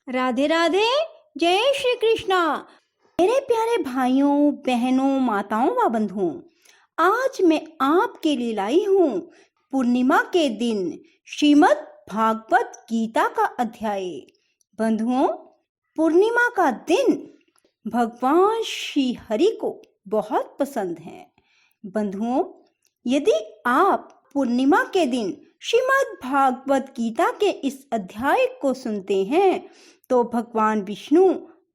राधे राधे। जय श्री कृष्णा। मेरे प्यारे भाइयों, बहनों, माताओं व बंधुओं, आज मैं आपके लिए लाई हूँ पूर्णिमा के दिन श्रीमद् भागवत गीता का अध्याय। बंधुओं, पूर्णिमा का दिन भगवान श्री हरि को बहुत पसंद है। बंधुओं, यदि आप पूर्णिमा के दिन श्रीमद् भागवत गीता के इस अध्याय को सुनते हैं तो भगवान विष्णु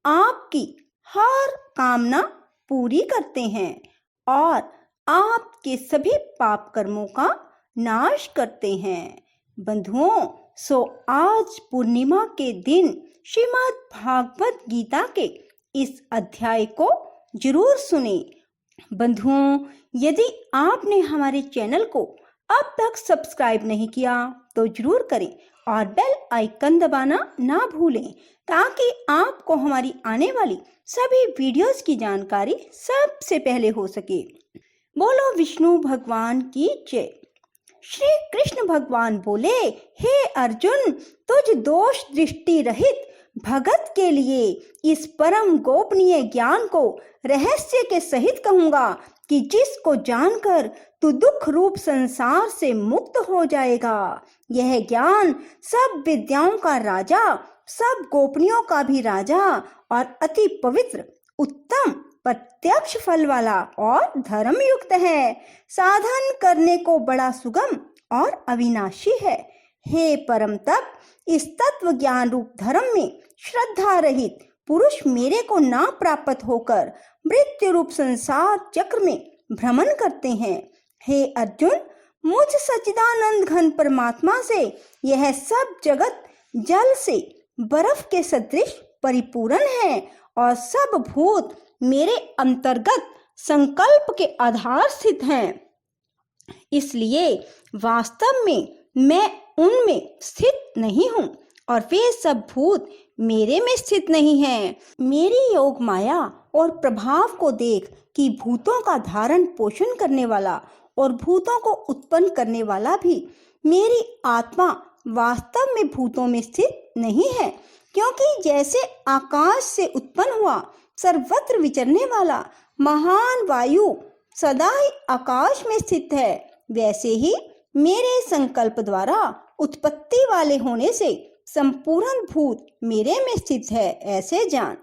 आपकी हर कामना पूरी करते हैं और आपके सभी पाप कर्मों का नाश करते हैं। बंधुओं, सो आज पूर्णिमा के दिन श्रीमद् भागवत गीता के इस अध्याय को जरूर सुने। बंधुओं, यदि आपने हमारे चैनल को अब तक सब्सक्राइब नहीं किया तो जरूर करें और बेल आइकन दबाना ना भूलें ताकि आपको हमारी आने वाली सभी वीडियोस की जानकारी सबसे पहले हो सके। बोलो विष्णु भगवान की जय। श्री कृष्ण भगवान बोले, हे अर्जुन, तुझ दोष दृष्टि रहित भगत के लिए इस परम गोपनीय ज्ञान को रहस्य के सहित कहूंगा कि जिसको जानकर तू दुख रूप संसार से मुक्त हो जाएगा। यह ज्ञान सब विद्याओं का राजा, सब गोपनियों का भी राजा और अति पवित्र, उत्तम, प्रत्यक्ष फल वाला और धर्म युक्त है। साधन करने को बड़ा सुगम और अविनाशी है। हे परम तप, इस तत्व ज्ञान रूप धर्म में श्रद्धा रहित पुरुष मेरे को ना प्राप्त होकर मृत्यु रूप संसार चक्र में भ्रमण करते हैं। हे अर्जुन, मुझ सच्चिदानंद घन परमात्मा से यह सब जगत जल से बर्फ के सदृश परिपूर्ण है और सब भूत मेरे अंतर्गत संकल्प के आधार स्थित हैं। इसलिए वास्तव में मैं उनमें स्थित नहीं हूँ और वे सब भूत मेरे में स्थित नहीं हैं। मेरी योग माया और प्रभाव को देख कि भूतों का धारण पोषण करने वाला और भूतों को उत्पन्न करने वाला भी मेरी आत्मा वास्तव में भूतों में स्थित नहीं है, क्योंकि जैसे आकाश से उत्पन्न हुआ सर्वत्र विचरने वाला महान वायु सदा ही आकाश में स्थित है, वैसे ही मेरे संकल्प द्वारा उत्पत्ति वाले होने से संपूर्ण भूत मेरे में स्थित है, ऐसे जान।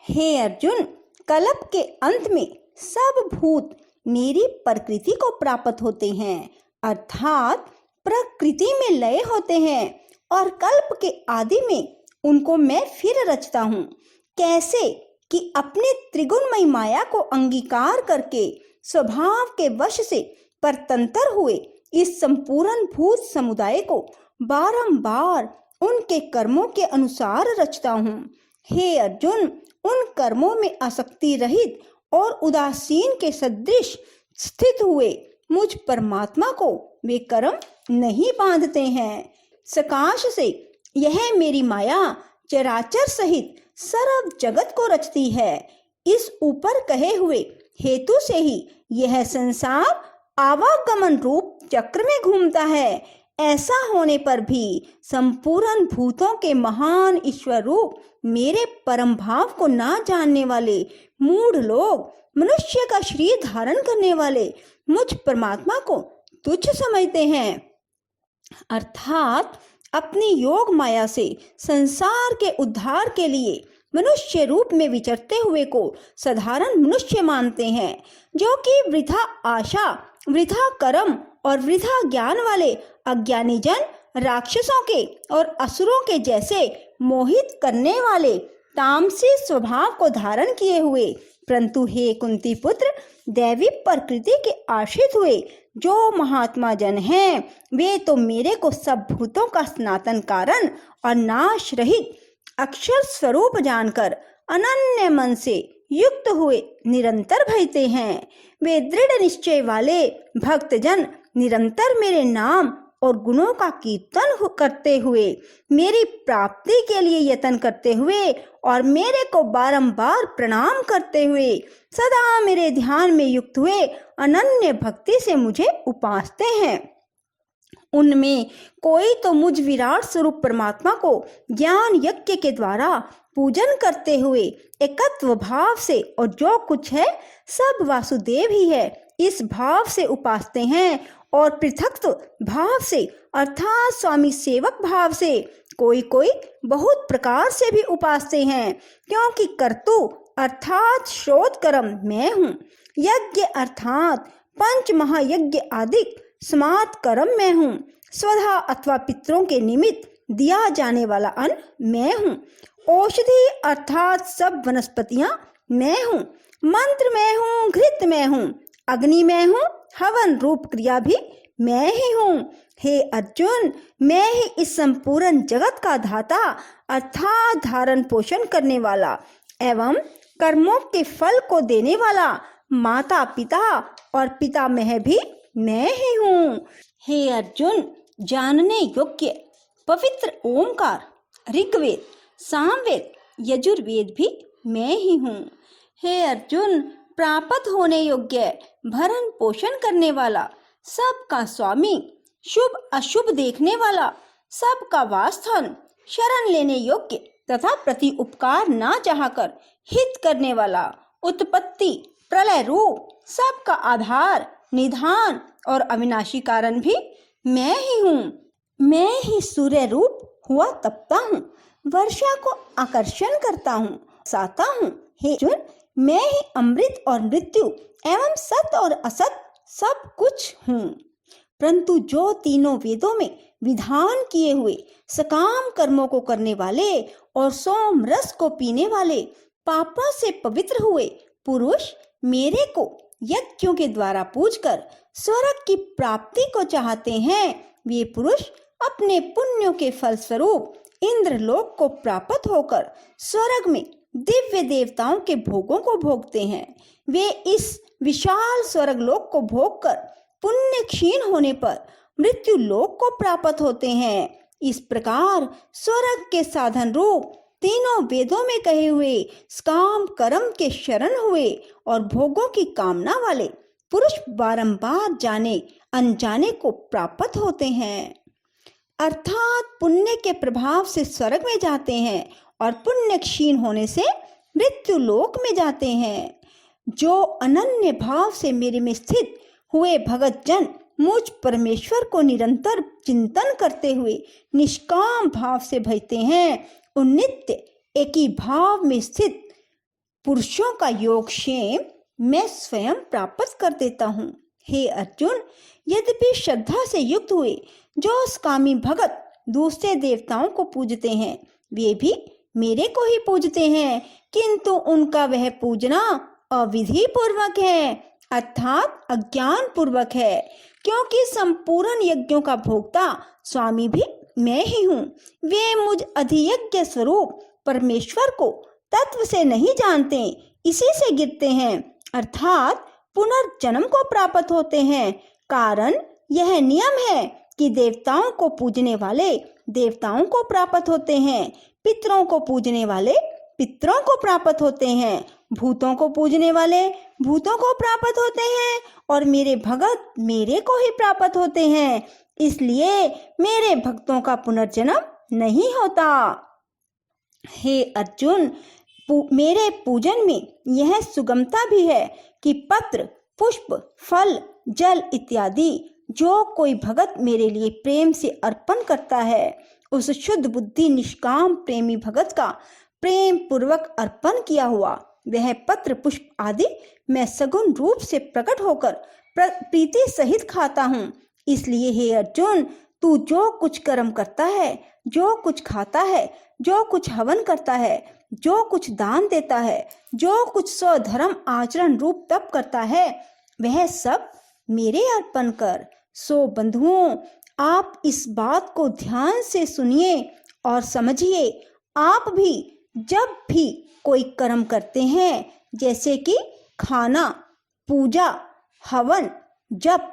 हे अर्जुन, कल्प के अंत में सब भूत मेरी प्रकृति को प्राप्त होते हैं, अर्थात प्रकृति में लय होते हैं और कल्प के आदि में उनको मैं फिर रचता हूँ। कैसे कि अपने त्रिगुणमयी माया को अंगीकार करके स्वभाव के वश से परतंत्र हुए इस संपूर्ण भूत समुदाय को बारंबार उनके कर्मों के अनुसार रचता हूँ। हे अर्जुन, उन कर्मों में आसक्ति रहित और उदासीन के सदृश स्थित हुए मुझ परमात्मा को वे कर्म नहीं बांधते हैं। सकाश से यह मेरी माया चराचर सहित सर्व जगत को रचती है। इस ऊपर कहे हुए हेतु से ही यह संसार आवागमन रूप चक्र में घूमता है। ऐसा होने पर भी संपूर्ण भूतों के महान ईश्वर रूप मेरे परम भाव को ना जानने वाले मूढ़ लोग मनुष्य का शरीर धारण करने वाले मुझ परमात्मा को तुच्छ समझते हैं, अर्थात अपनी योग माया से संसार के उद्धार के लिए मनुष्य रूप में विचरते हुए को साधारण मनुष्य मानते हैं, जो कि वृथा आशा, वृथा कर्म और वृथा ज्ञान वाले अज्ञानी जन राक्षसों के और असुरों के जैसे मोहित करने वाले तामसी स्वभाव को धारण किए हुए, परंतु हे कुंती पुत्र, दैवी प्रकृति के आश्रित हुए जो महात्मा जन हैं, वे तो मेरे को सब भूतों का सनातन कारण और नाश रहित अक्षर स्वरूप जानकर अनन्य मन से युक्त हुए निरंतर भजते हैं। वे दृढ़ निश्चय वाले भक्तजन निरंतर मेरे नाम और गुणों का कीर्तन करते हुए, मेरी प्राप्ति के लिए यत्न करते हुए और मेरे को बारंबार प्रणाम करते हुए सदा मेरे ध्यान में युक्त हुए अनन्य भक्ति से मुझे उपासते हैं। उनमें कोई तो मुझ विराट स्वरूप परमात्मा को ज्ञान यज्ञ के द्वारा पूजन करते हुए एकत्व भाव से और जो कुछ है सब वासुदेव ही है इस भाव से उपासते हैं, और पृथक्त्व भाव से अर्थात स्वामी सेवक भाव से कोई कोई बहुत प्रकार से भी उपासते हैं, क्योंकि कर्तु अर्थात श्रोत कर्म मैं हूँ, यज्ञ अर्थात पंच महायज्ञ आदि समात कर्म मैं हूँ, स्वधा अथवा पितरों के निमित्त दिया जाने वाला अन्न मैं हूँ, औषधि अर्थात सब वनस्पतियां मैं हूँ, मंत्र मैं हूँ, घृत मैं हूँ, अग्नि मैं हूँ, हवन रूप क्रिया भी मैं ही हूँ। हे अर्जुन, मैं ही इस संपूर्ण जगत का धाता अर्थात धारण पोषण करने वाला एवं कर्मों के फल को देने वाला माता पिता और पितामह भी मैं ही हूँ। हे अर्जुन, जानने योग्य पवित्र ओमकार, ऋग्वेद, सामवेद, यजुर्वेद भी मैं ही हूँ। हे अर्जुन, प्राप्त होने योग्य भरण पोषण करने वाला, सबका स्वामी, शुभ अशुभ देखने वाला, सबका वासस्थान, शरण लेने योग्य तथा प्रति उपकार ना चाहकर हित करने वाला, उत्पत्ति प्रलय रूप, सबका आधार, निधान और अविनाशी कारण भी मैं ही हूँ। मैं ही सूर्य रूप हुआ तपता हूँ, वर्षा को आकर्षण करता हूँ, साता हूँ। हे अर्जुन, मैं ही अमृत और मृत्यु एवं सत और असत सब कुछ हूँ। परंतु जो तीनों वेदों में विधान किए हुए सकाम कर्मों को करने वाले और सोम रस को पीने वाले, पापों से पवित्र हुए पुरुष मेरे को यज्ञों के द्वारा पूजकर स्वर्ग की प्राप्ति को चाहते हैं, वे पुरुष अपने पुण्यों के फल स्वरूप इंद्रलोक को प्राप्त होकर स्वर्ग में दिव्य देवताओं के भोगों को भोगते हैं। वे इस विशाल स्वर्ग लोक को भोगकर पुण्य क्षीण होने पर मृत्यु लोक को प्राप्त होते हैं। इस प्रकार स्वर्ग के साधन रूप तीनों वेदों में कहे हुए काम कर्म के शरण हुए और भोगों की कामना वाले पुरुष बारंबार जाने अनजाने को प्राप्त होते हैं, अर्थात पुण्य के प्रभाव से स्वर्ग में जाते हैं और पुण्य क्षीण होने से मृत्यु लोक में जाते हैं। जो अनन्य भाव से मेरे में स्थित हुए भगत जन मुझ परमेश्वर को निरंतर चिंतन करते हुए निष्काम भाव से भजते हैं, उन नित्य एक ही भाव में स्थित पुरुषों का योगक्षेम मैं स्वयं प्राप्त कर देता हूँ। हे अर्जुन, यद्यपि श्रद्धा से युक्त हुए जो कामी भगत दूसरे देवताओं को पूजते हैं, वे भी मेरे को ही पूजते हैं, किंतु उनका वह पूजना अविधि पूर्वक है, अर्थात अज्ञान पूर्वक है, क्योंकि संपूर्ण यज्ञों का भोक्ता स्वामी भी मैं ही हूँ। वे मुझ अधियज्ञ स्वरूप परमेश्वर को तत्व से नहीं जानते, इसी से गिरते हैं, अर्थात पुनर्जन्म को प्राप्त होते हैं। कारण यह नियम है कि देवताओं को पूजने वाले देवताओं को प्राप्त होते हैं, पितरों को पूजने वाले पितरों को प्राप्त होते हैं, भूतों को पूजने वाले भूतों को प्राप्त होते हैं और मेरे भगत मेरे को ही प्राप्त होते हैं। इसलिए मेरे भक्तों का पुनर्जन्म नहीं होता। हे अर्जुन, मेरे पूजन में यह सुगमता भी है कि पत्र, पुष्प, फल, जल इत्यादि जो कोई भगत मेरे लिए प्रेम से अर्पण करता है, उस शुद्ध बुद्धि निष्काम प्रेमी भगत का प्रेम पूर्वक अर्पण किया हुआ वह पत्र पुष्प आदि मैं सगुण रूप से प्रकट होकर प्रीति सहित खाता हूँ। इसलिए हे अर्जुन, तू जो कुछ कर्म करता है, जो कुछ खाता है, जो कुछ हवन करता है, जो कुछ दान देता है, जो कुछ स्वधर्म आचरण रूप तप करता है, वह सब मेरे अर्पण कर। सो बंधुओं, आप इस बात को ध्यान से सुनिए और समझिए। आप भी जब भी कोई कर्म करते हैं, जैसे कि खाना, पूजा, हवन, जप,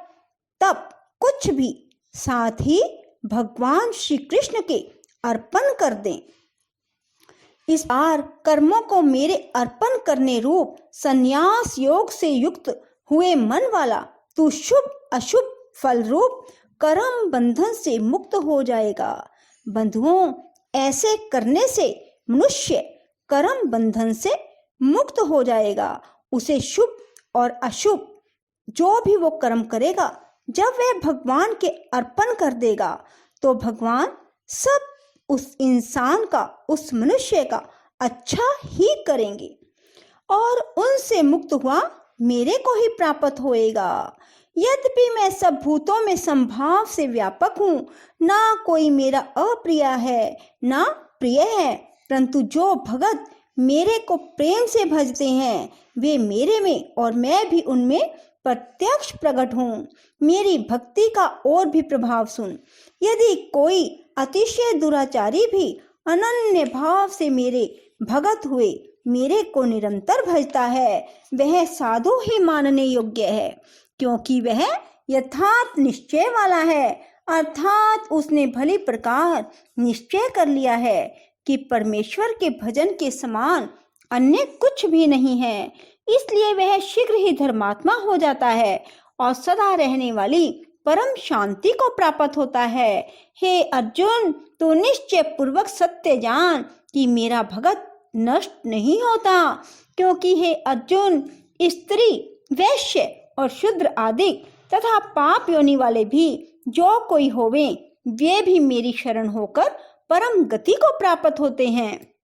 तप, कुछ भी, साथ ही भगवान श्री कृष्ण के अर्पण कर दें। इस बार कर्मों को मेरे अर्पण करने रूप संन्यास योग से युक्त हुए मन वाला तू शुभ अशुभ फल रूप कर्म बंधन से मुक्त हो जाएगा। बंधुओं, ऐसे करने से मनुष्य कर्म बंधन से मुक्त हो जाएगा। उसे शुभ और अशुभ जो भी वो कर्म करेगा, जब वह भगवान के अर्पण कर देगा तो भगवान सब उस इंसान का, उस मनुष्य का अच्छा ही करेंगे और उनसे मुक्त हुआ मेरे को ही प्राप्त होएगा। यद्यपि मैं सब भूतों में संभाव से व्यापक हूँ, ना कोई मेरा अप्रिय है ना प्रिय है, परंतु जो भगत मेरे को प्रेम से भजते हैं वे मेरे में और मैं भी उनमें प्रत्यक्ष प्रकट हूँ। मेरी भक्ति का और भी प्रभाव सुन। यदि कोई अतिशय दुराचारी भी अनन्य भाव से मेरे भगत हुए मेरे को निरंतर भजता है, वह साधु ही मानने योग्य है, क्योंकि वह यथार्थ निश्चय वाला है। अर्थात उसने भली प्रकार निश्चय कर लिया है कि परमेश्वर के भजन के समान अन्य कुछ भी नहीं है, इसलिए वह शीघ्र ही धर्मात्मा हो जाता है और सदा रहने वाली परम शांति को प्राप्त होता है। हे अर्जुन, तो निश्चय पूर्वक सत्य जान कि मेरा भगत नष्ट नहीं होता, क्योंकि हे अर्जुन, स्त्री, वैश्य और शूद्र आदि तथा पाप योनि वाले भी जो कोई होवे वे भी मेरी शरण होकर परम गति को प्राप्त होते हैं।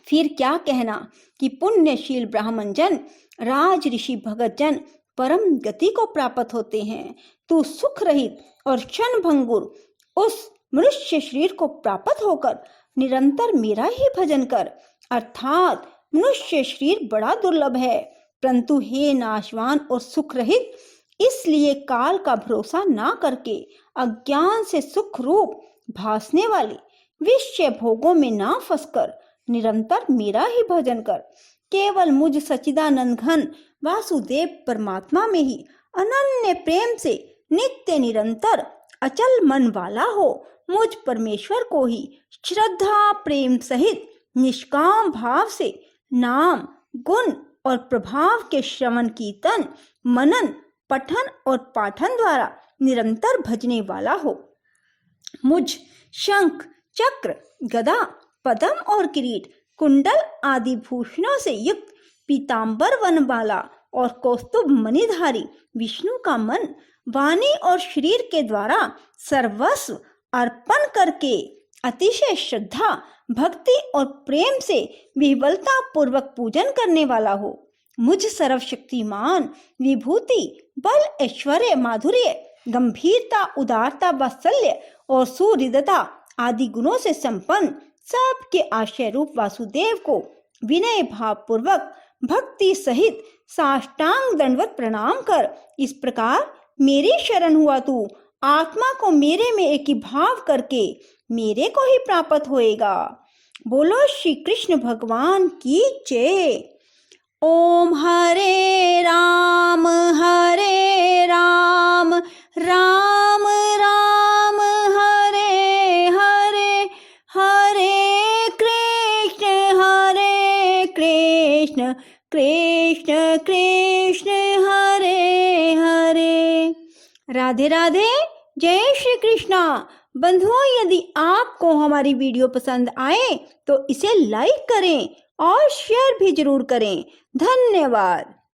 फिर क्या कहना कि पुण्यशील ब्राह्मण जन, राज ऋषि भगत जन परम गति को प्राप्त होते हैं। तू सुख रहित और क्षण भंगुर उस मनुष्य शरीर को प्राप्त होकर निरंतर मेरा ही भजन कर। अर्थात मनुष्य शरीर बड़ा दुर्लभ है, परंतु हे नाशवान और सुख रहित, इसलिए काल का भरोसा ना करके अज्ञान से सुख रूप भासने वाले विषय भोगों में ना फंसकर निरंतर मेरा ही भजन कर। केवल मुझ सच्चिदानंद घन वासुदेव परमात्मा में ही अनन्य प्रेम से नित्य निरंतर अचल मन वाला हो। मुझ परमेश्वर को ही श्रद्धा प्रेम सहित निष्काम भाव से नाम, गुण और प्रभाव के श्रवण, कीर्तन, मनन, पठन और पाठन द्वारा निरंतर भजने वाला हो। मुझ शंख, चक्र, गदा, पद्म और किरीट, कुंडल आदि भूषणों से युक्त पीतांबर वन वाला और कौस्तुभ मणिधारी विष्णु का मन, वाणी और शरीर के द्वारा सर्वस्व अर्पण करके अतिशय श्रद्धा, भक्ति और प्रेम से विह्वलता पूर्वक पूजन करने वाला हो। मुझ सर्वशक्तिमान, विभूति, बल, ऐश्वर्य, माधुर्य, गंभीरता, उदारता, वात्सल्य और सुहृदता आदि गुणों से संपन्न सबके आश्रय रूप वासुदेव को विनय भाव पूर्वक भक्ति सहित साष्टांग दंडवत प्रणाम कर इस प्रकार मेरी शरण हुआ तू आत्मा को मेरे में एक ही भाव करके मेरे को ही प्राप्त होएगा। बोलो श्री कृष्ण भगवान की जय। ओम हरे राम राम राम हरे हरे, हरे कृष्ण कृष्ण कृष्ण हरे हरे। राधे राधे, जय श्री कृष्णा। बंधुओं, यदि आपको हमारी वीडियो पसंद आए तो इसे लाइक करें और शेयर भी जरूर करें। धन्यवाद।